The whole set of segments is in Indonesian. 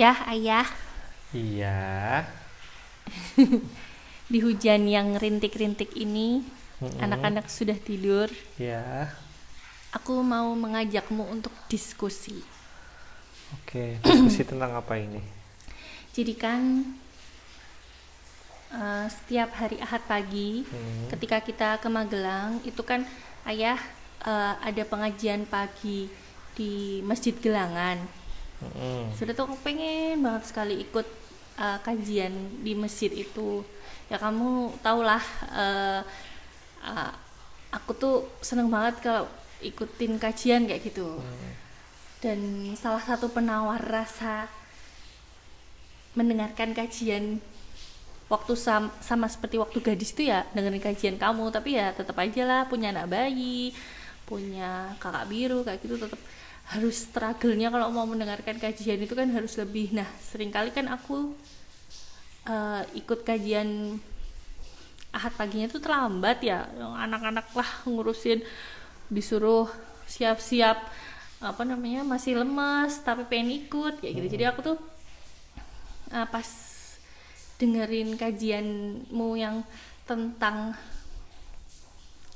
Ya, ayah, Iya. di hujan yang rintik-rintik ini, Mm-mm. anak-anak sudah tidur. Ya. Aku mau mengajakmu untuk diskusi. Oke, diskusi tentang apa ini? Jadi kan setiap hari Ahad pagi, Hmm. ketika kita ke Magelang, itu kan ayah ada pengajian pagi di Masjid Gelangan. Mm-mm. Sudah tuh aku pengen banget sekali ikut kajian di masjid itu. Ya kamu tahulah, uh, aku tuh seneng banget kalau ikutin kajian kayak gitu. Dan salah satu penawar rasa mendengarkan kajian waktu sama seperti waktu gadis itu ya dengerin kajian kamu, tapi ya tetap aja lah punya anak bayi, punya kakak biru kayak gitu, tetap harus struggle-nya kalau mau mendengarkan kajian itu kan harus lebih. Nah, seringkali kan aku ikut kajian Ahad paginya tuh terlambat ya, anak-anak lah ngurusin, disuruh siap-siap apa namanya, masih lemas tapi pengen ikut kayak gitu. Jadi aku tuh pas dengerin kajianmu yang tentang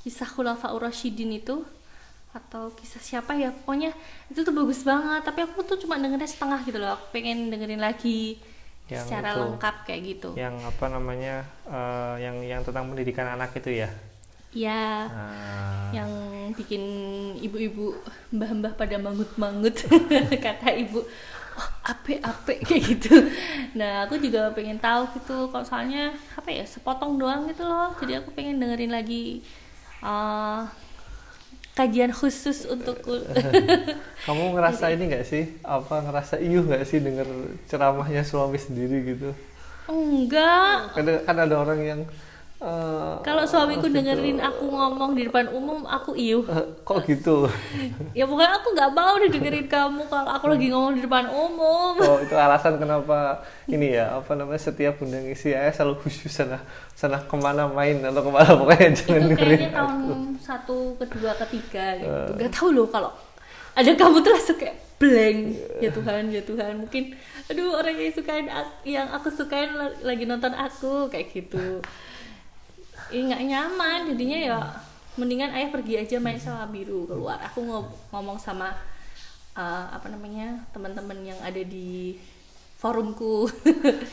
kisah Khulafaur Rasyidin itu, atau kisah siapa ya, pokoknya itu tuh bagus banget, tapi aku tuh cuma dengerin setengah gitu loh. Aku pengen dengerin lagi Yang secara itu, lengkap kayak gitu. yang apa namanya? Yang tentang pendidikan anak itu ya. Ya, Ah. yang bikin ibu-ibu, mbah-mbah pada mangut-mangut kata ibu, wah ape-ape kayak gitu. Nah, aku juga pengen tahu gitu, kalau soalnya apa ya, sepotong doang gitu loh, jadi aku pengen dengerin lagi uh, kajian khusus untukku. Kamu ngerasa Jadi ini nggak sih? Apa ngerasa iuh nggak sih denger ceramahnya suami sendiri gitu? enggak, Kan ada orang yang kalau suamiku gitu. dengerin aku ngomong di depan umum aku iuh. Kok gitu? Ya pokoknya aku nggak mau didengerin kamu kalau aku lagi ngomong di depan umum. Oh, itu alasan kenapa ini ya, apa namanya, setiap bunda ngisi ayah selalu khusus sana sana kemana main atau kemana, pokoknya jangan Itu dengerin kayaknya tahun aku. satu, kedua, ketiga gitu. Gak tahu loh, kalau ada kamu tuh langsung kayak blank. Ya Tuhan, ya Tuhan. Mungkin aduh, orang yang sukain yang aku sukain lagi nonton aku kayak gitu. Nggak nyaman jadinya ya. Mendingan ayah pergi aja main sama biru keluar. Aku ngomong sama apa namanya, teman-teman yang ada di forumku.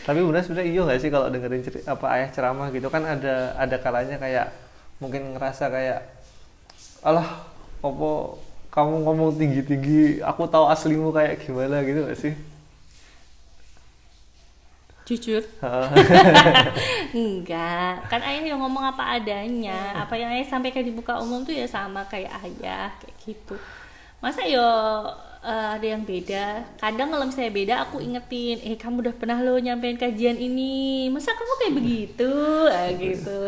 Tapi bunda sebenarnya iya nggak sih kalau dengerin apa ayah ceramah gitu, kan ada kalanya kayak mungkin ngerasa kayak, alah, opo kamu ngomong tinggi-tinggi, aku tahu aslimu kayak gimana gitu nggak sih? Jujur. Enggak, kan ayah yang ngomong apa adanya. Apa yang ayah sampaikan di muka umum tuh ya sama kayak ayah kayak gitu. Masa yo ada yang beda. Kadang kalau misalnya beda aku ingetin, kamu udah pernah lo nyampein kajian ini, masa kamu kayak begitu, gitu.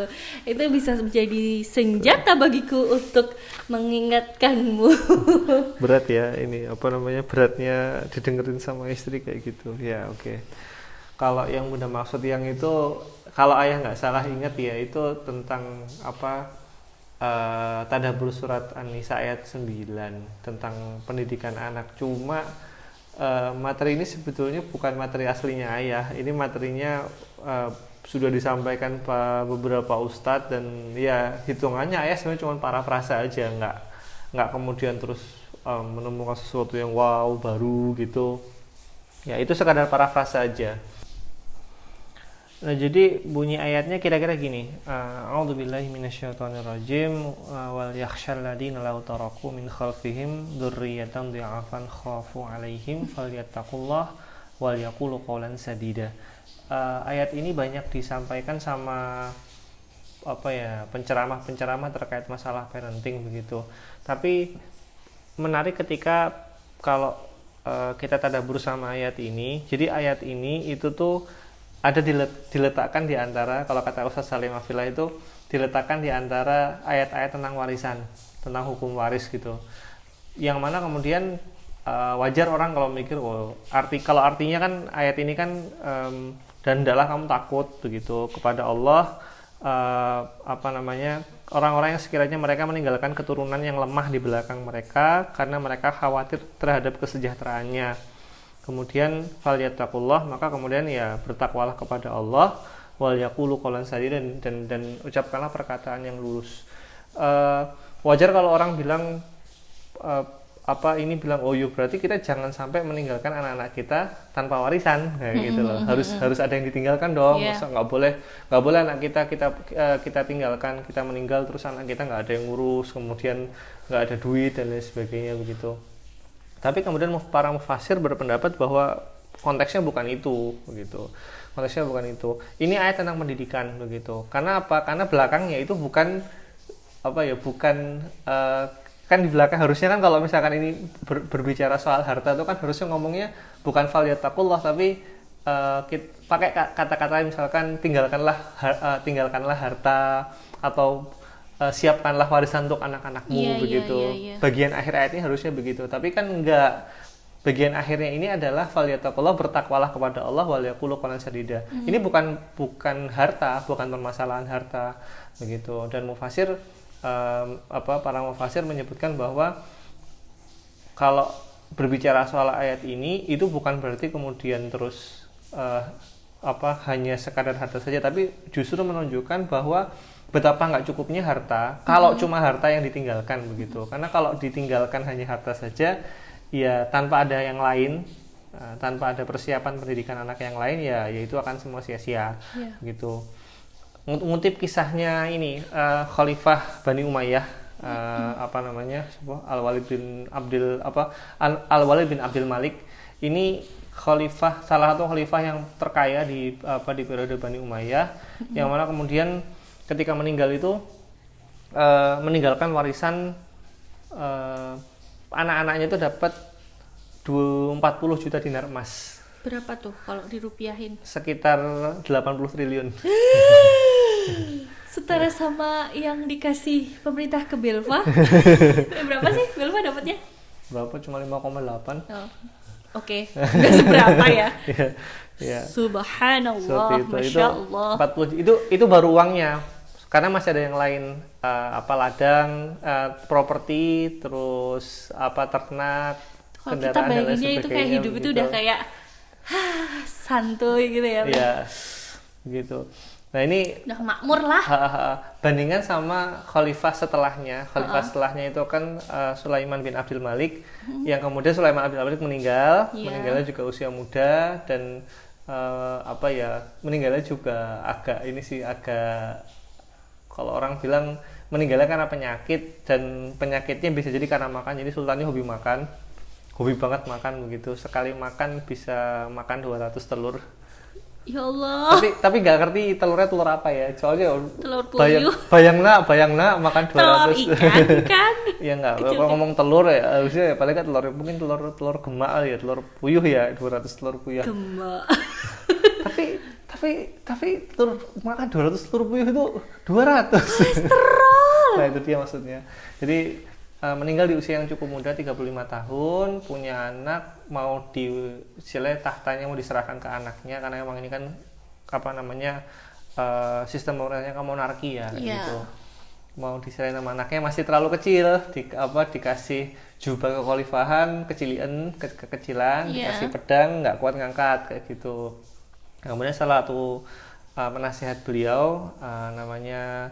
Itu bisa menjadi senjata bagiku untuk mengingatkanmu. Berat ya ini, apa namanya, beratnya didengerin sama istri kayak gitu ya. Oke. Kalau yang bunda maksud yang itu, kalau ayah nggak salah ingat ya, itu tentang apa, Tadabbur surat An-Nisa ayat 9 tentang pendidikan anak. Cuma materi ini sebetulnya bukan materi aslinya ayah. Ini materinya sudah disampaikan beberapa ustadz, dan ya hitungannya ayah sebenarnya cuma parafrase aja, nggak kemudian terus menemukan sesuatu yang wow baru gitu. Ya itu sekadar parafrase aja. Nah, jadi bunyi ayatnya kira-kira gini. A'udzubillahi minasyaitonirrajim, wal yakhshal ladzina law taraku min khalfihim dzurriyyatan dhi'afan khafu 'alaihim falyattaqullah wal yaqulu qawlan sadida. Ayat ini banyak disampaikan sama apa ya, penceramah-penceramah terkait masalah parenting begitu. Tapi menarik ketika kalau kita tadabbur sama ayat ini. Jadi ayat ini itu tuh ada diletakkan di antara, kalau kata Ustaz Salim Afillah itu diletakkan di antara ayat-ayat tentang warisan, tentang hukum waris gitu. Yang mana kemudian wajar orang kalau mikir, oh, kalau artinya kan ayat ini kan dan hendaklah kamu takut begitu kepada Allah, apa namanya, orang-orang yang sekiranya mereka meninggalkan keturunan yang lemah di belakang mereka karena mereka khawatir terhadap kesejahteraannya. Kemudian falyattaqullah, maka kemudian ya bertakwalah kepada Allah, wal yaqulu qawlan sadida, dan ucapkanlah perkataan yang lurus. Wajar kalau orang bilang bilang oh yuk, berarti kita jangan sampai meninggalkan anak-anak kita tanpa warisan kayak gitu loh. Harus ada yang ditinggalkan dong. Masa nggak boleh anak kita tinggalkan, kita meninggal terus anak kita nggak ada yang ngurus, kemudian nggak ada duit dan lain sebagainya begitu. Tapi kemudian para mufasir berpendapat bahwa konteksnya bukan itu begitu. Konteksnya bukan itu. Ini ayat tentang pendidikan begitu. Karena apa? Karena belakangnya itu bukan kan di belakang harusnya kan kalau misalkan ini berbicara soal harta itu kan harusnya ngomongnya bukan falyattaqullah, tapi pakai kata-kata misalkan tinggalkanlah harta, atau siapkanlah warisan untuk anak-anakmu begitu. Bagian akhir ayatnya harusnya begitu, tapi kan enggak. Bagian akhirnya ini adalah falyattaqullah, bertakwalah kepada Allah, wal yaqulu qawlan sadida. Ini bukan harta, bukan permasalahan harta begitu. Dan mufasir para mufasir menyebutkan bahwa kalau berbicara soal ayat ini itu bukan berarti kemudian terus hanya sekadar harta saja, tapi justru menunjukkan bahwa betapa nggak cukupnya harta kalau cuma harta yang ditinggalkan begitu. Karena kalau ditinggalkan hanya harta saja, ya tanpa ada yang lain, tanpa ada persiapan pendidikan anak yang lain, ya itu akan semua sia-sia gitu. Ngutip kisahnya ini Khalifah Bani Umayyah, Al-Walid bin Abdul Malik. Ini salah satu khalifah yang terkaya di periode Bani Umayyah, yang mana kemudian ketika meninggal itu meninggalkan warisan, anak-anaknya itu dapat 40 juta dinar emas. Berapa tuh kalau dirupiahin? Sekitar 80 triliun. Setara sama yang dikasih pemerintah ke Belva. Berapa sih Belva dapatnya? Berapa? Cuma 5,8. Oke. Nggak seberapa ya. Ya. Subhanallah, Masya Allah. 40 itu baru uangnya. Karena masih ada yang lain, ladang, properti, terus ternak, kalau kita bayanginnya itu kayak hidup itu udah kayak santuy gitu ya. Iya. Gitu. Nah ini udah makmur lah. Bandingan sama khalifah setelahnya. Setelahnya itu kan Sulaiman bin Abdul Malik, yang kemudian Sulaiman bin Abdul Malik meninggal. Meninggalnya juga usia muda, dan meninggalnya juga agak kalau orang bilang meninggalnya karena penyakit, dan penyakitnya bisa jadi karena makan. Jadi sultannya hobi banget makan begitu. Sekali makan bisa makan 200 telur. Ya Allah. Tapi nggak ngerti telurnya telur apa ya. Soalnya telur puyuh. Bayangna makan 200. Telur ikan kan? Ya nggak. Kalau ngomong telur ya harusnya ya paling kan mungkin telur gemak ya, telur puyuh ya, 200 telur puyuh. Gemak. tapi telur makan 200 telur puyuh itu 200. Kolesterol. Nah itu dia maksudnya. Jadi meninggal di usia yang cukup muda, 35 tahun, punya anak, mau tahtanya mau diserahkan ke anaknya, karena memang ini kan sistem pemerintahannya kan monarki ya gitu. Mau diserahin sama anaknya, masih terlalu kecil, dikasih jubah kekhalifahan kekecilan, dikasih pedang, nggak kuat ngangkat kayak gitu. Kemudian salah satu penasihat beliau namanya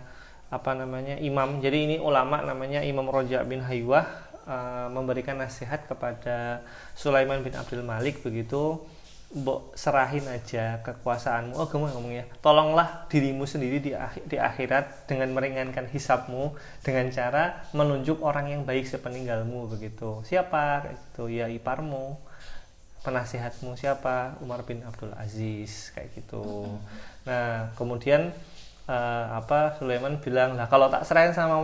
imam, jadi ini ulama namanya Imam Roja bin Haywah, memberikan nasihat kepada Sulaiman bin Abdul Malik begitu, serahin aja kekuasaanmu, ngomongnya tolonglah dirimu sendiri di akhirat dengan meringankan hisabmu dengan cara menunjuk orang yang baik sepeninggalmu begitu. Siapa? Itu ya iparmu, penasihatmu siapa? Umar bin Abdul Aziz kayak gitu. Nah kemudian Sulaiman bilang, lah kalau tak serahin sama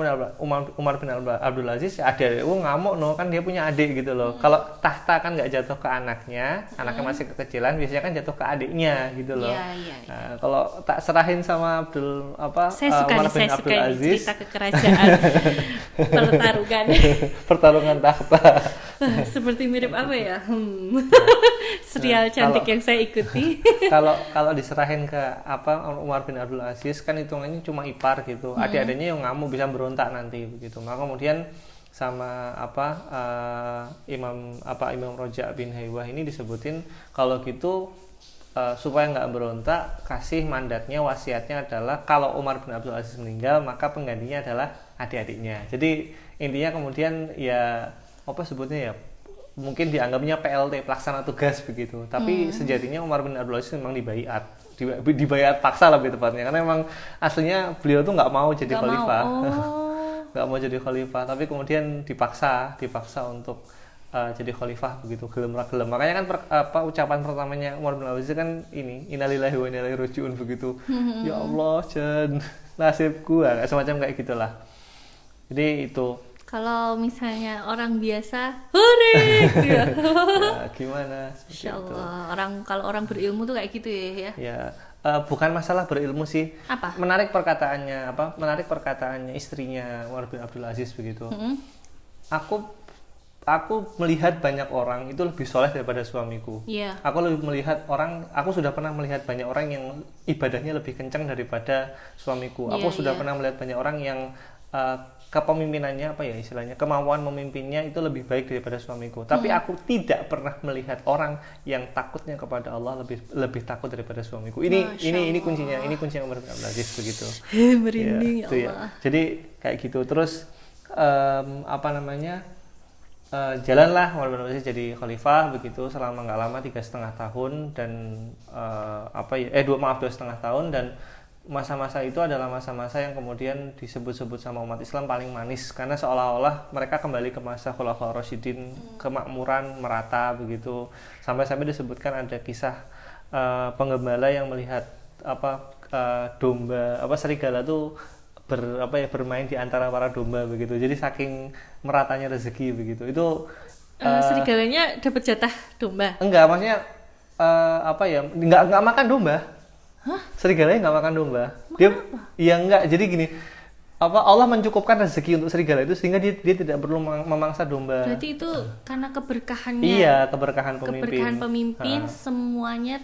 Umar bin Abdul Aziz, adik ngamuk kan dia punya adik gitu loh. Kalau tahta kan nggak jatuh ke anaknya masih kekecilan, biasanya kan jatuh ke adiknya gitu loh. Nah, kalau tak serahin sama Umar bin Abdul Aziz, cerita kekerajaan, pertarungan tahta. Seperti mirip apa ya? Serial cantik yang saya ikuti. Kalau diserahin ke Umar bin Abdul Aziz kan hitungannya cuma ipar gitu. Adik-adiknya yang ngamuk bisa berontak nanti begitu. Maka kemudian sama Imam Roja bin Haywah ini disebutin kalau gitu supaya nggak berontak, kasih mandatnya, wasiatnya adalah kalau Umar bin Abdul Aziz meninggal maka penggantinya adalah adik-adiknya. Jadi intinya kemudian ya apa sebutnya ya, mungkin dianggapnya PLT, pelaksana tugas begitu. Tapi sejatinya Umar bin Abdul Aziz memang dibaiat paksa lebih tepatnya, karena memang aslinya beliau tuh nggak mau jadi khalifah. Nggak mau jadi khalifah, tapi kemudian dipaksa untuk jadi khalifah begitu, gelem ra gelem. Makanya kan ucapan pertamanya Umar bin Abdul Aziz kan ini, innalillahi wa inna ilaihi raji'un begitu. Ya Allah, Jan, nasibku, semacam kayak gitulah. Jadi itu. Kalau misalnya orang biasa, hore, ya. Gimana? Insya Allah. Kalau orang berilmu tuh kayak gitu ya. Ya, bukan masalah berilmu sih. Apa? Menarik perkataannya istrinya Umar bin Abdul Aziz begitu. Aku melihat banyak orang itu lebih soleh daripada suamiku. Iya. Aku sudah pernah melihat banyak orang yang ibadahnya lebih kencang daripada suamiku. Aku sudah pernah melihat banyak orang yang kepemimpinannya istilahnya kemauan memimpinnya itu lebih baik daripada suamiku. Tapi aku tidak pernah melihat orang yang takutnya kepada Allah lebih takut daripada suamiku. Ini kuncinya, Umar bin Abdul Aziz begitu. Merinding ya Allah. Ya. Jadi kayak gitu. Terus jalanlah Umar bin Abdul Aziz jadi khalifah begitu selama nggak lama 3,5 tahun dan 2,5 tahun, dan masa-masa itu adalah masa-masa yang kemudian disebut-sebut sama umat Islam paling manis, karena seolah-olah mereka kembali ke masa Khulafaur Rasyidin, kemakmuran merata begitu. Sampai-sampai disebutkan ada kisah penggembala yang melihat serigala tuh bermain di antara para domba begitu. Jadi saking meratanya rezeki begitu. Itu serigalanya dapat jatah domba? Enggak, maksudnya enggak makan domba. Hah? Serigalanya nggak makan domba. Iya enggak. Jadi gini, Allah mencukupkan rezeki untuk serigala itu sehingga dia tidak perlu memangsa domba. Berarti itu karena keberkahannya. Iya, keberkahan pemimpin. Keberkahan pemimpin, semuanya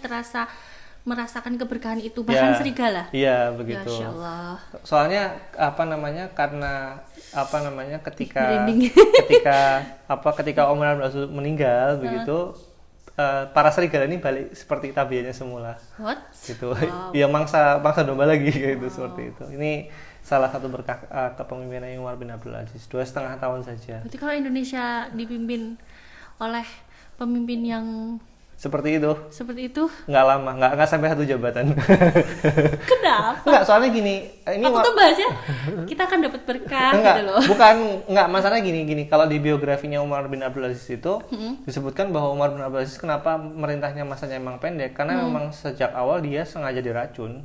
merasakan keberkahan itu, bahkan serigala. Iya, begitu. Masya Allah. Soalnya ketika Umar bin Abdul Aziz meninggal begitu, para serigala ini balik seperti tabiatnya semula. What? Gitu. Wow. Ya mangsa domba lagi gitu, seperti itu. Ini salah satu berkah kepemimpinan Umar bin Abdul Aziz, 2,5 tahun saja. Berarti kalau Indonesia dipimpin oleh pemimpin yang seperti itu nggak lama, nggak sampai 1 jabatan. Kenapa? Nggak, soalnya gini, ini aku tuh bahasnya kita akan dapat berkah gitu loh. Nggak, masalah gini. Kalau di biografinya Umar bin Abdul Aziz itu disebutkan bahwa Umar bin Abdul Aziz kenapa merintahnya masanya emang pendek, karena memang sejak awal dia sengaja diracun.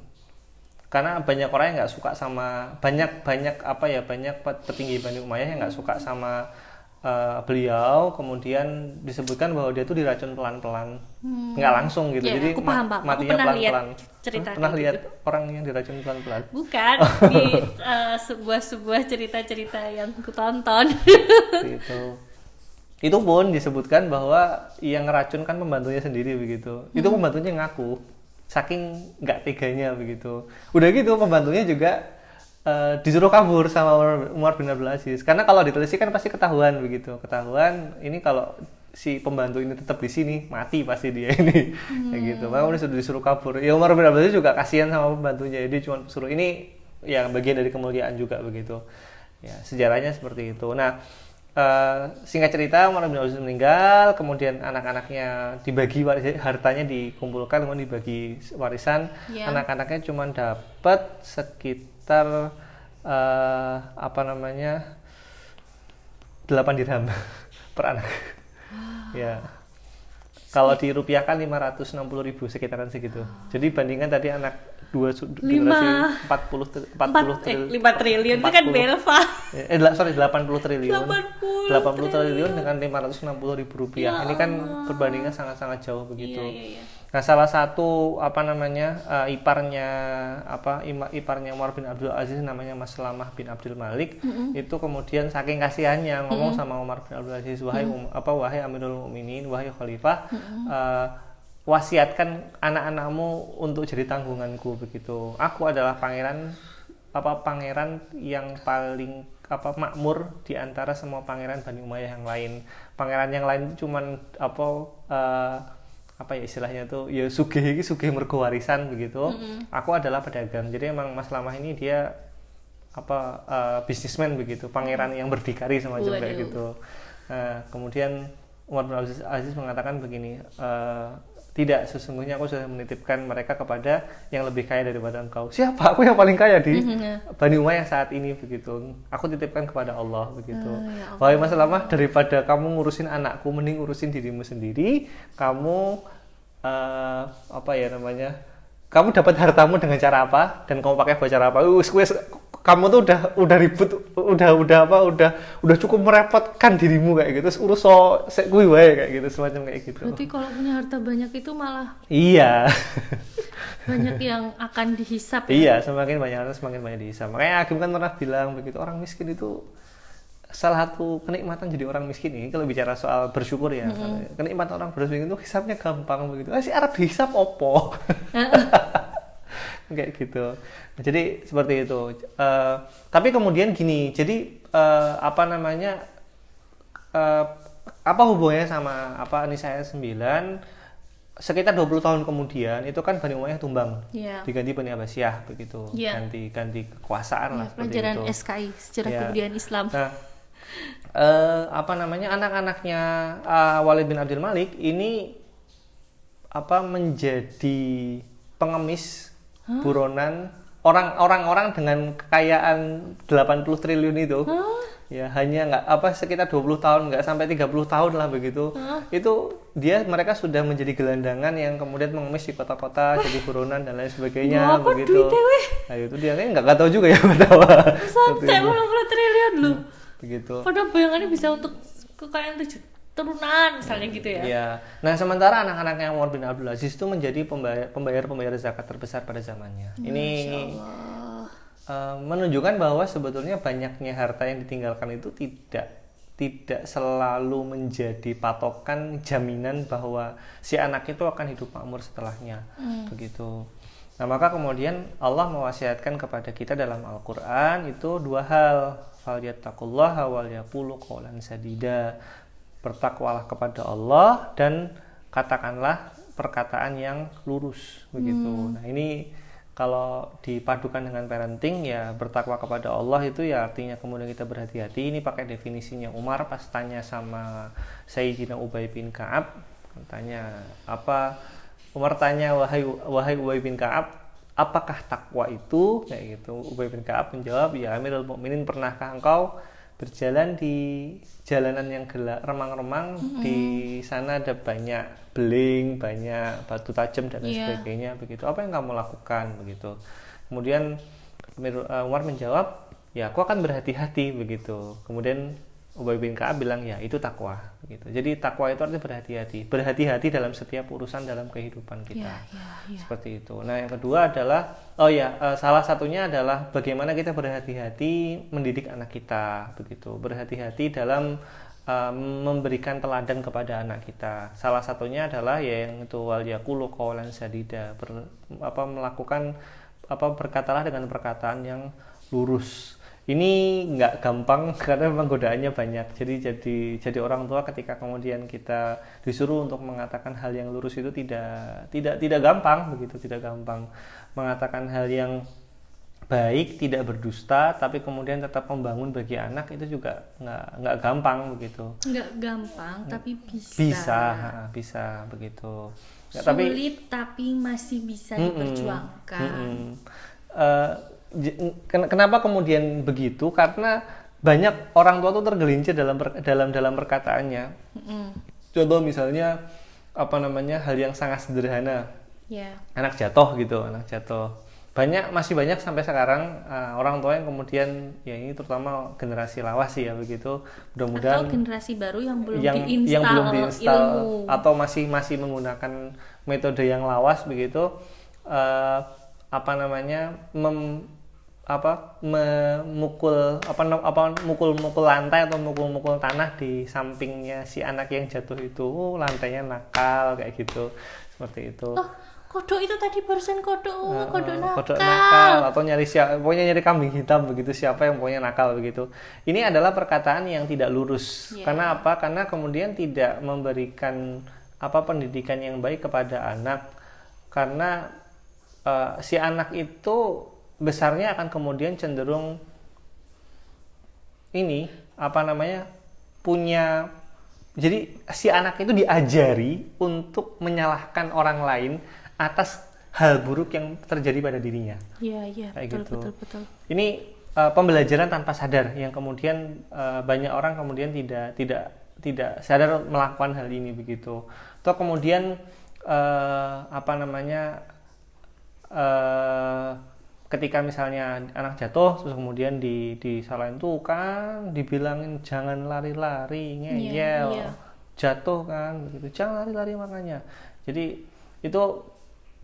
Karena banyak orang yang nggak suka sama banyak petinggi Bani Umayyah yang nggak suka sama beliau, kemudian disebutkan bahwa dia tuh diracun pelan-pelan, nggak langsung gitu. Jadi matinya pelan-pelan. Pernah lihat orang yang diracun pelan-pelan? Bukan, di sebuah cerita-cerita yang aku tonton. Gitu. Itu pun disebutkan bahwa yang ngeracun kan pembantunya sendiri begitu. Itu pembantunya ngaku, saking nggak teganya begitu. Udah gitu pembantunya juga disuruh kabur sama Umar bin Abdul Aziz, karena kalau ditelisik kan pasti ketahuan ini kalau si pembantu ini tetap di sini mati pasti dia ini kayak gitu. Makanya udah disuruh kabur. Ya Umar bin Abdul Aziz juga kasihan sama pembantunya, jadi cuma suruh ini yang bagian dari kemuliaan juga begitu. Ya, sejarahnya seperti itu. Nah, singkat cerita Umar bin Abdul Aziz meninggal, kemudian anak-anaknya dibagi hartanya, dikumpulkan, kemudian dibagi warisan. Anak-anaknya cuma dapat sekitar 8 dirham per anak. Ya. Kalau dirupiahkan 560.000 sekitaran segitu. Jadi bandingkan tadi anak 2 generasi 5 triliun itu kan Belva. 80 triliun. 80 triliun dengan 560.000 rupiah. Ini kan perbandingan sangat-sangat jauh begitu. Iya. Nah, salah satu iparnya Umar bin Abdul Aziz namanya Mas Salamah bin Abdul Malik, itu kemudian saking kasihannya ngomong sama Umar bin Abdul Aziz, wahai Amirul Mukminin, wahai khalifah, wasiatkan anak-anakmu untuk jadi tanggunganku begitu. Aku adalah pangeran pangeran yang paling makmur di antara semua pangeran Bani Umayyah yang lain. Pangeran yang lain itu cuman apa ya istilahnya tuh ya sugih mergo warisan begitu. Aku adalah pedagang. Jadi emang Mas Lamah ini dia bisnismen begitu, pangeran yang berdikari semacam kayak gitu. Kemudian Umar bin Abdul Aziz mengatakan begini, tidak, sesungguhnya aku sudah menitipkan mereka kepada yang lebih kaya daripada engkau. Siapa? Aku yang paling kaya di Bani Umayyah saat ini begitu. Aku titipkan kepada Allah begitu. Ya Wahai Mas Lamah, daripada kamu ngurusin anakku, mending ngurusin dirimu sendiri. Kamu kamu dapat hartamu dengan cara apa dan kamu pakai buat cara apa? Kamu tuh udah ribut, udah cukup merepotkan dirimu kayak gitu. Urus sek kuwi wae kayak gitu, semacam kayak gitu. Berarti kalau punya harta banyak itu malah iya. banyak yang akan dihisap ya? Iya, semakin banyak harta semakin banyak dihisap. Makanya Agim kan pernah bilang begitu, orang miskin itu salah satu kenikmatan jadi orang miskin ini kalau bicara soal bersyukur ya. Kenikmatan orang bersyukur itu hisapnya gampang begitu. Si Arab dihisap opo? Kayak gitu. Jadi seperti itu. Tapi kemudian gini, jadi apa hubungannya sama Nisa ayat 9? Sekitar 20 tahun kemudian itu kan Bani Umayyah tumbang, diganti Bani Abbasiyah begitu, ganti kekuasaan lah seperti pelajaran itu. SKI sejarah kebudayaan Islam. Nah, anak-anaknya Walid bin Abdul Malik ini menjadi pengemis buronan orang-orang dengan kekayaan 80 triliun itu. Ya hanya sekitar 20 tahun, nggak sampai 30 tahun lah begitu. Itu mereka sudah menjadi gelandangan yang kemudian mengemis di kota-kota, jadi buronan dan lain sebagainya begitu. Nah, itu dia kan nggak tahu juga ya betapa. Sampai 80 triliun loh. Begitu. Padahal bayangannya bisa untuk kekayaan 7 turunan misalnya gitu ya. Iya. Nah, sementara anak-anaknya Umar bin Abdul Aziz itu menjadi pembayar zakat terbesar pada zamannya. Ini menunjukkan bahwa sebetulnya banyaknya harta yang ditinggalkan itu tidak selalu menjadi patokan jaminan bahwa si anak itu akan hidup makmur setelahnya. Begitu. Nah, maka kemudian Allah mewasiatkan kepada kita dalam Al-Qur'an itu dua hal. Falyattaqullaha wal yaqulu qawlan sadida. Bertakwalah kepada Allah dan katakanlah perkataan yang lurus begitu. Nah, ini kalau dipadukan dengan parenting ya bertakwa kepada Allah itu ya artinya kemudian kita berhati-hati. Ini pakai definisinya Umar pas tanya sama Sayyidina Ubay bin Ka'ab, tanya Umar tanya wahai Ubay bin Ka'ab, apakah takwa itu? Kayak gitu. Ubay bin Ka'ab menjawab, ya Amirul Mukminin, pernahkah engkau berjalan di jalanan yang gelap, remang-remang, di sana ada banyak beling, banyak batu tajam dan lain sebagainya begitu. Apa yang kamu lakukan begitu? Kemudian Umar menjawab, ya aku akan berhati-hati begitu. Kemudian Ubay bin Ka'ab bilang, ya itu takwa gitu. Jadi takwa itu artinya berhati-hati dalam setiap urusan dalam kehidupan kita. Seperti itu. Nah, yang kedua adalah salah satunya adalah bagaimana kita berhati-hati mendidik anak kita begitu. Berhati-hati dalam memberikan teladan kepada anak kita. Salah satunya adalah yang itu wal yaqulu qawlan sadida, melakukan berkatalah dengan perkataan yang lurus. Ini nggak gampang karena memang godaannya banyak. Jadi orang tua ketika kemudian kita disuruh untuk mengatakan hal yang lurus itu tidak gampang begitu, tidak gampang. Mengatakan hal yang baik, tidak berdusta, tapi kemudian tetap membangun bagi anak itu juga nggak gampang begitu. Nggak gampang, tapi bisa. Bisa begitu. Sulit tapi masih bisa diperjuangkan. Kenapa kemudian begitu? Karena banyak orang tua tuh tergelincir dalam perkataannya. Contoh misalnya hal yang sangat sederhana, anak jatuh. Masih banyak sampai sekarang orang tua yang kemudian ya ini terutama generasi lawas sih ya begitu. Mudah-mudahan atau generasi baru yang belum diinstal ilmu, atau masih menggunakan metode yang lawas begitu. Mukul lantai atau mukul tanah di sampingnya si anak yang jatuh itu, lantainya nakal kayak gitu, seperti itu. kodok itu tadi barusan kodok, kodok kodok nakal. nakal atau nyari pokoknya nyari kambing hitam begitu, siapa yang pokoknya nakal begitu. Ini adalah perkataan yang tidak lurus. Iya. Karena apa? Karena kemudian tidak memberikan pendidikan yang baik kepada anak. Karena si anak itu besarnya akan kemudian cenderung punya, jadi si anak itu diajari untuk menyalahkan orang lain atas hal buruk yang terjadi pada dirinya. Iya, Kayak gitu. betul. Ini pembelajaran tanpa sadar yang kemudian banyak orang kemudian tidak sadar melakukan hal ini begitu. Atau kemudian ketika misalnya anak jatuh terus kemudian disalahin tuh kan, dibilangin jangan lari-lari, ngeyel, Iya. jatuh kan begitu, jangan lari-lari makanya. Jadi itu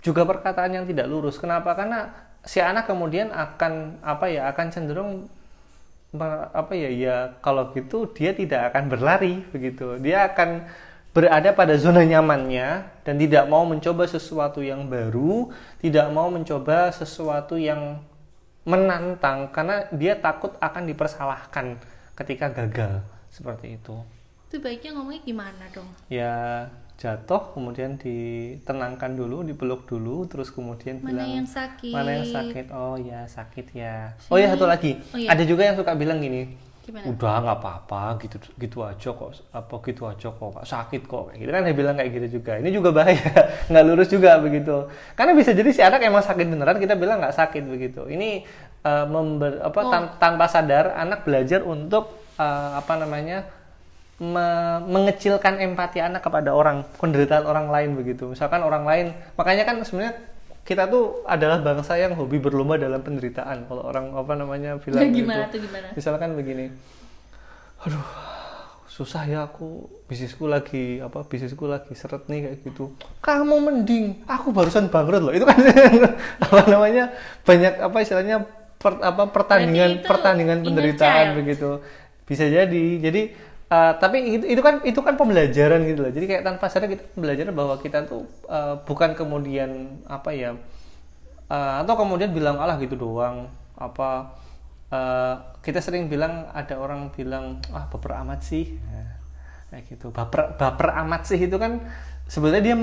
juga perkataan yang tidak lurus. Kenapa? Karena si anak kemudian akan cenderung kalau gitu dia tidak akan berlari begitu. Dia akan berada pada zona nyamannya dan tidak mau mencoba sesuatu yang baru, tidak mau mencoba sesuatu yang menantang karena dia takut akan dipersalahkan ketika gagal seperti itu. Itu baiknya ngomongnya gimana dong? Ya jatuh kemudian ditenangkan dulu, dipeluk dulu, terus kemudian Mana bilang yang sakit? mana yang sakit, oh ya sakit ya. Oh ya satu lagi, Oh, iya. ada juga yang suka bilang gini, Gimana? udah nggak apa-apa gitu aja kok, sakit kok kayak gitu kan, dia bilang kayak gitu juga. Ini juga bahaya, nggak lurus juga begitu, karena bisa jadi si anak emang sakit beneran, kita bilang nggak sakit begitu. Ini tanpa sadar anak belajar untuk mengecilkan empati anak kepada penderitaan orang lain begitu. Misalkan orang lain, makanya kan sebenarnya kita tuh adalah bangsa yang hobi berlomba dalam penderitaan. Kalau orang bilang Gimana gitu. tuh, gimana? Misalkan begini, aduh susah ya aku, bisnisku lagi seret nih kayak gitu. Kamu mending, aku barusan bangkrut loh. Itu kan banyak pertandingan penderitaan begitu. Bisa jadi tapi itu kan pembelajaran gitu loh. Jadi kayak tanpa sadar kita belajar bahwa kita tuh bukan kemudian atau kemudian bilang alah gitu doang. Kita sering bilang, ada orang bilang baper amat sih, kayak gitu. Baper amat sih itu kan sebenarnya dia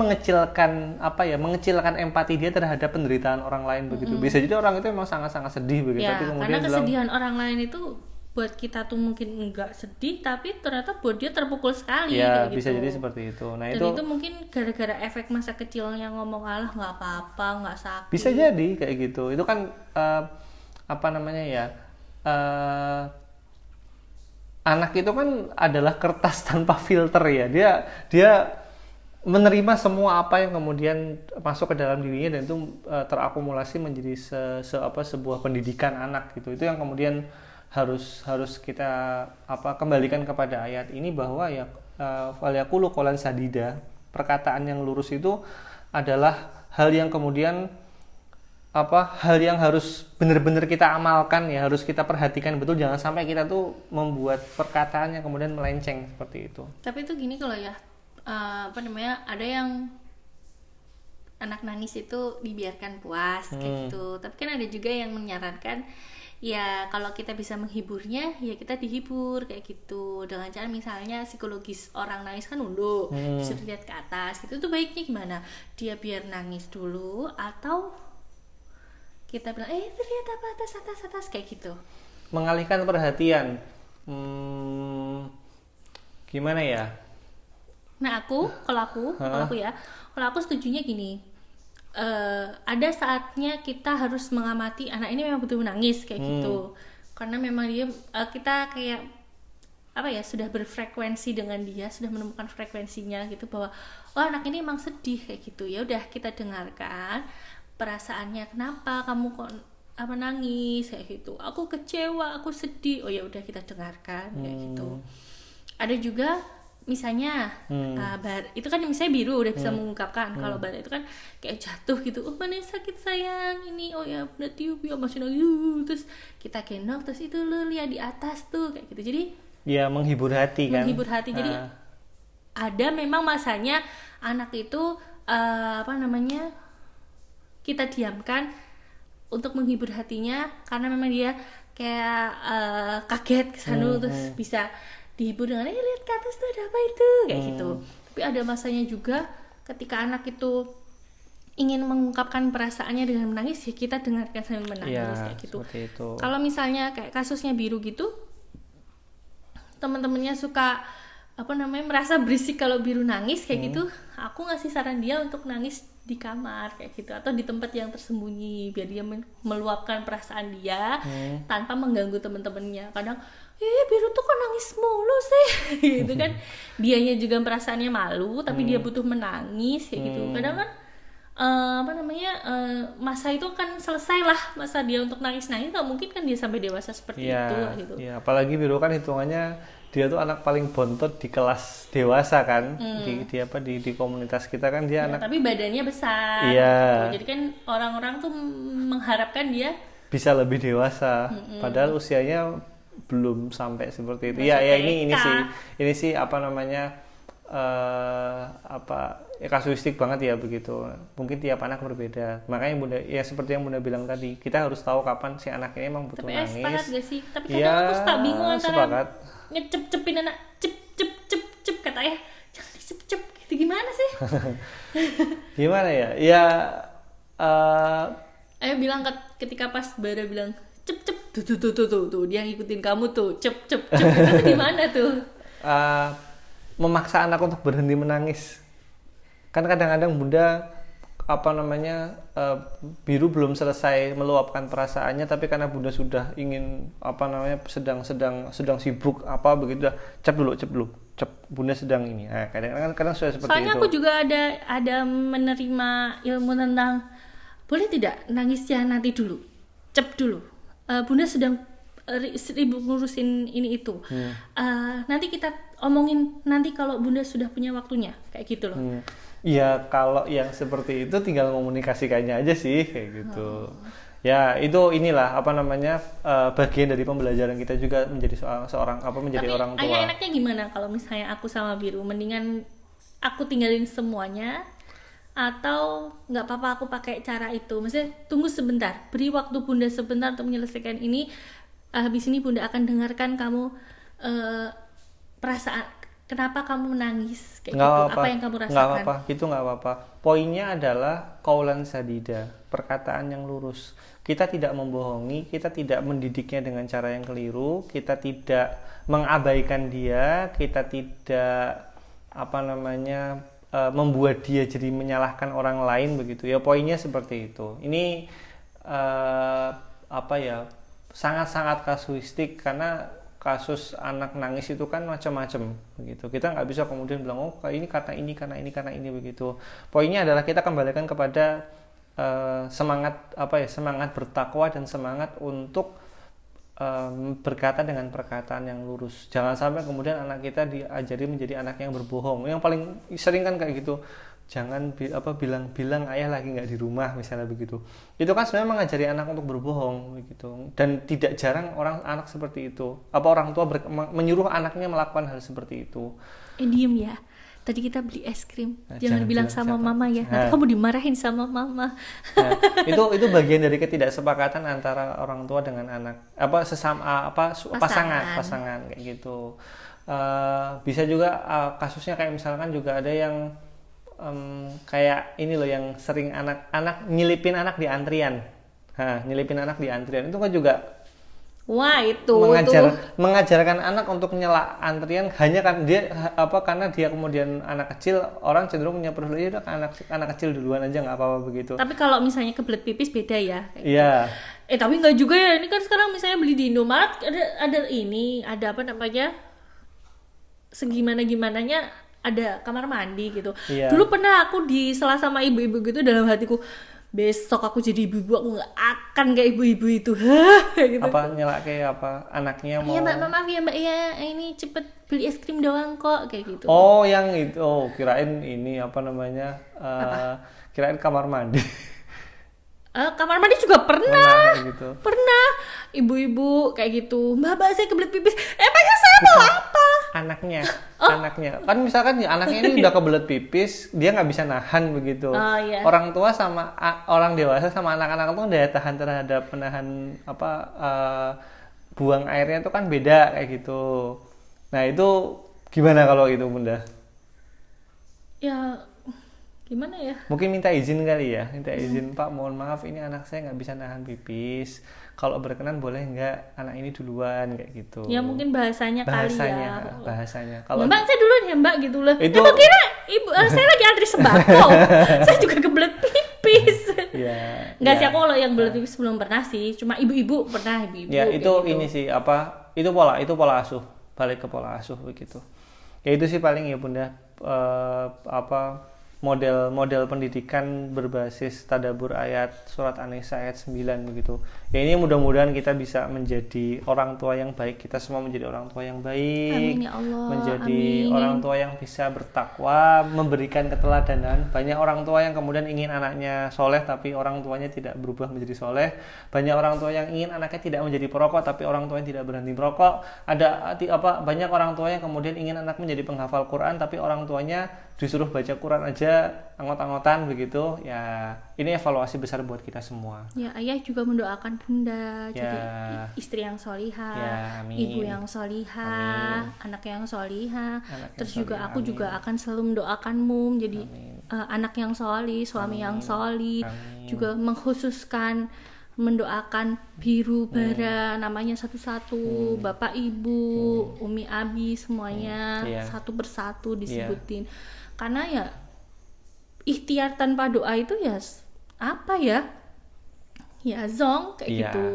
mengecilkan empati dia terhadap penderitaan orang lain begitu. Bisa jadi orang itu memang sangat-sangat sedih begitu. Ya, Tapi kemudian karena kesedihan orang lain itu buat kita tuh mungkin enggak sedih, tapi ternyata buat dia terpukul sekali ya kayak gitu. bisa jadi seperti itu. Nah Dan itu mungkin gara-gara efek masa kecilnya ngomong alah nggak apa-apa, nggak sakit. bisa jadi kayak gitu. Itu kan anak itu kan adalah kertas tanpa filter ya. Dia menerima semua apa yang kemudian masuk ke dalam dirinya, dan itu terakumulasi menjadi sebuah pendidikan anak gitu. Itu yang kemudian harus kita kembalikan kepada ayat ini, bahwa ya falyaqulu qawlan sadida, perkataan yang lurus itu adalah hal yang kemudian hal yang harus benar-benar kita amalkan ya, harus kita perhatikan betul, jangan sampai kita tuh membuat perkataan yang kemudian melenceng seperti itu. Tapi itu gini kalau ya ada yang anak nangis itu dibiarkan puas kayak gitu. Tapi kan ada juga yang menyarankan ya kalau kita bisa menghiburnya ya kita dihibur kayak gitu, dengan cara misalnya psikologis orang nangis kan nunduk, disuruh lihat ke atas gitu. Itu baiknya gimana? Dia biar nangis dulu atau kita bilang lihat apa atas kayak gitu, mengalihkan perhatian. Gimana ya? Nah kalau aku setujunya gini, ada saatnya kita harus mengamati anak ini memang butuh menangis kayak gitu, karena memang dia kita kayak sudah berfrekuensi dengan dia, sudah menemukan frekuensinya gitu, bahwa anak ini emang sedih kayak gitu. Ya udah kita dengarkan perasaannya, kenapa kamu kok nangis kayak gitu, aku kecewa, aku sedih, oh ya udah kita dengarkan kayak gitu. Ada juga misalnya itu kan misalnya biru udah bisa mengungkapkan, kalau Bara itu kan kayak jatuh gitu, mana sakit sayang ini, oh ya udah tiup ya masih nangis, terus kita gendong, terus itu lo lihat di atas tuh kayak gitu. Jadi ya menghibur hati kan, jadi ada memang masanya anak itu kita diamkan untuk menghibur hatinya, karena memang dia kayak kaget kesana terus bisa dihibur dengan lihat ke atas tuh ada apa itu kayak gitu. Tapi ada masanya juga ketika anak itu ingin mengungkapkan perasaannya dengan menangis, ya kita dengarkan sambil menangis kayak gitu. Kalau misalnya kayak kasusnya Biru gitu, teman-temannya suka merasa berisik kalau Biru nangis kayak gitu, aku ngasih saran dia untuk nangis di kamar kayak gitu, atau di tempat yang tersembunyi biar dia meluapkan perasaan dia tanpa mengganggu teman-temannya. Kadang Biru tuh kok nangis mulu sih gitu kan, dianya juga perasaannya malu tapi dia butuh menangis kayak gitu. Kadang kan masa itu kan selesai lah, masa dia untuk nangis-nangis nggak mungkin kan dia sampai dewasa seperti itu gitu. Ya, apalagi Biru kan hitungannya dia tuh anak paling bontot di kelas dewasa kan, di komunitas kita kan dia anak. Tapi badannya besar. Gitu. Jadi kan orang-orang tuh mengharapkan dia bisa lebih dewasa, padahal usianya belum sampai seperti itu. Ini sih kasuistik banget ya begitu. Mungkin tiap anak berbeda. Makanya Bunda, ya seperti yang Bunda bilang tadi, kita harus tahu kapan si anak ini emang butuh nangis. Tapi sepakat gak sih? Tapi kadang aku suka bingung antara ngecep-cepin anak cep kata ayah, jangan dicep-cep gitu, gimana sih? Gimana ya? Ya ayah bilang ketika pas Bara bilang cep tuh dia ngikutin kamu tuh cep itu gimana tuh? Memaksa anak untuk berhenti menangis. Kan kadang-kadang Bunda Biru belum selesai meluapkan perasaannya, tapi karena Bunda sudah ingin sedang sibuk begitu, cep dulu Bunda sedang ini. Nah, kadang sudah seperti soalnya itu. Aku juga ada menerima ilmu tentang boleh tidak nangisnya nanti dulu, cep dulu. Bunda sedang sibuk ngurusin ini itu. Nanti kita omongin nanti kalau Bunda sudah punya waktunya kayak gitu loh. Iya, kalau yang seperti itu tinggal komunikasikannya aja sih kayak gitu. Ya itu inilah bagian dari pembelajaran kita juga menjadi menjadi orang tua. Ayah enaknya gimana kalau misalnya aku sama Biru, mendingan aku tinggalin semuanya atau nggak apa-apa aku pakai cara itu? Maksudnya tunggu sebentar, beri waktu Bunda sebentar untuk menyelesaikan ini. Habis ini Bunda akan dengarkan kamu perasaan kenapa kamu menangis kayak gitu, apa yang kamu rasakan. Nggak apa-apa. Poinnya adalah qaulan sadida, perkataan yang lurus. Kita tidak membohongi, kita tidak mendidiknya dengan cara yang keliru, kita tidak mengabaikan dia, kita tidak membuat dia jadi menyalahkan orang lain begitu. Ya poinnya seperti itu. Ini sangat-sangat kasuistik, karena kasus anak nangis itu kan macam-macam begitu. Kita nggak bisa kemudian bilang ini karena ini begitu. Poinnya adalah kita kembalikan kepada semangat bertakwa dan semangat untuk berkata dengan perkataan yang lurus. Jangan sampai kemudian anak kita diajari menjadi anak yang berbohong. Yang paling sering kan kayak gitu. Jangan bilang ayah lagi nggak di rumah misalnya begitu. Itu kan sebenarnya mengajari anak untuk berbohong begitu. Dan tidak jarang anak seperti itu. Orang tua menyuruh anaknya melakukan hal seperti itu. Diem ya. Tadi kita beli es krim. Jangan bilang sama mama ya. Nanti kamu dimarahin sama mama. Itu bagian dari ketidaksepakatan antara orang tua dengan anak. Pasangan kayak gitu. Bisa juga kasusnya kayak misalkan juga ada yang kayak ini loh, yang sering anak nyelipin anak di antrian. Nyelipin anak di antrian itu kan juga mengajarkan anak untuk nyela antrian hanya kan karena dia kemudian anak kecil, orang cenderung punya preferensi anak kecil duluan aja nggak apa-apa begitu. Tapi kalau misalnya kebelet pipis beda ya. Iya. Tapi nggak juga ya, ini kan sekarang misalnya beli di Indomaret ada segimana-gimananya ada kamar mandi gitu. Iya. Dulu pernah aku disela sama ibu-ibu gitu, dalam hatiku besok aku jadi ibu-ibu aku nggak akan kayak ibu-ibu itu. Gitu. Nyela kayak anaknya mau. Iya mbak, maaf ya mbak ya, ini cepet beli es krim doang kok kayak gitu. Yang itu. Kirain ini kirain kamar mandi. Kamar mandi juga pernah gitu. Pernah ibu-ibu kayak gitu, mbak saya kebelet pipis, emangnya saya mau apa? anaknya kan misalkan ya anaknya ini udah kebelet pipis, dia nggak bisa nahan begitu. Oh, iya. Orang tua sama orang dewasa sama anak-anak tuh daya tahan terhadap menahan buang airnya itu kan beda kayak gitu. Nah itu gimana kalau itu Bunda? Ya gimana ya? Mungkin minta izin kali ya, minta izin Pak, mohon maaf ini anak saya nggak bisa nahan pipis, kalau berkenan boleh nggak anak ini duluan kayak gitu. Ya mungkin bahasanya kali ya. Bahasanya kalau Mbak saya duluan ya Mbak gitu loh. Itu- Emang kira ibu saya lagi antri sembako. Saya juga kebelet pipis. ya Enggak ya, sih, aku kalau yang belet pipis belum pernah sih. Cuma ibu-ibu pernah, ibu-ibu. ya kayak itu gitu. ini sih itu pola asuh, balik ke pola asuh begitu. Ya itu sih paling ya Bunda, model pendidikan berbasis tadabbur ayat surat An-Nisa ayat 9 begitu. Ya ini mudah-mudahan kita bisa menjadi orang tua yang baik, kita semua menjadi orang tua yang baik. Amin ya Allah. Menjadi Amin. orang tua yang bisa bertakwa, memberikan keteladanan. Banyak orang tua yang kemudian ingin anaknya soleh tapi orang tuanya tidak berubah menjadi soleh. Banyak orang tua yang ingin anaknya tidak menjadi perokok tapi orang tuanya tidak berhenti merokok. Banyak orang tua yang kemudian ingin anak menjadi penghafal Quran tapi orang tuanya disuruh baca Quran aja anggot-anggotan begitu. Ya ini evaluasi besar buat kita semua. Ya ayah juga mendoakan bunda Ya. jadi istri yang solihah, Ya, amin. ibu yang solihah, anak yang solihah. Anak yang Terus juga solihah, aku amin. juga akan selalu mendoakanmu menjadi Amin. anak yang solih, suami yang solih. Amin. Juga mengkhususkan mendoakan biru bara namanya satu-satu, bapak ibu, umi abi semuanya Iya. satu persatu disebutin. Karena ya ikhtiar tanpa doa itu ya apa ya? Ya zong kayak Iya. gitu.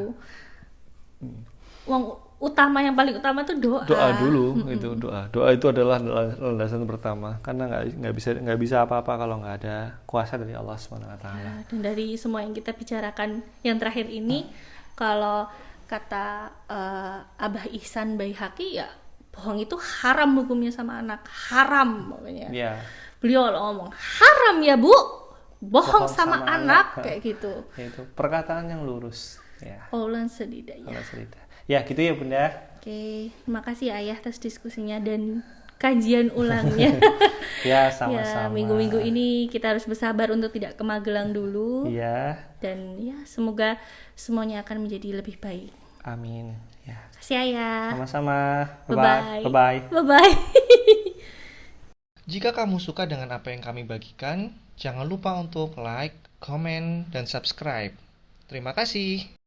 Yang paling utama tuh doa. Doa dulu itu doa itu adalah landasan pertama karena nggak bisa apa-apa kalau nggak ada kuasa dari Allah SWT. Ya, dan dari semua yang kita bicarakan yang terakhir ini, kalau kata Abah Ihsan Baihaqi ya bohong itu haram hukumnya sama anak, haram pokoknya. Ya. Beliau ngomong haram ya Bu, bohong sama anak kayak gitu. Itu perkataan yang lurus ya. Kaulan sedida ya. Kalau cerita. Ya gitu ya Bunda. Oke, terima kasih Ayah atas diskusinya dan kajian ulangnya. Ya Ya, sama-sama. minggu-minggu ini kita harus bersabar untuk tidak ke Magelang dulu. Iya. Dan ya semoga semuanya akan menjadi lebih baik. Amin. Ya. Kasih Ayah. Sama-sama. Bye-bye. Bye-bye. Bye-bye. Jika kamu suka dengan apa yang kami bagikan, jangan lupa untuk like, komen, dan subscribe. Terima kasih.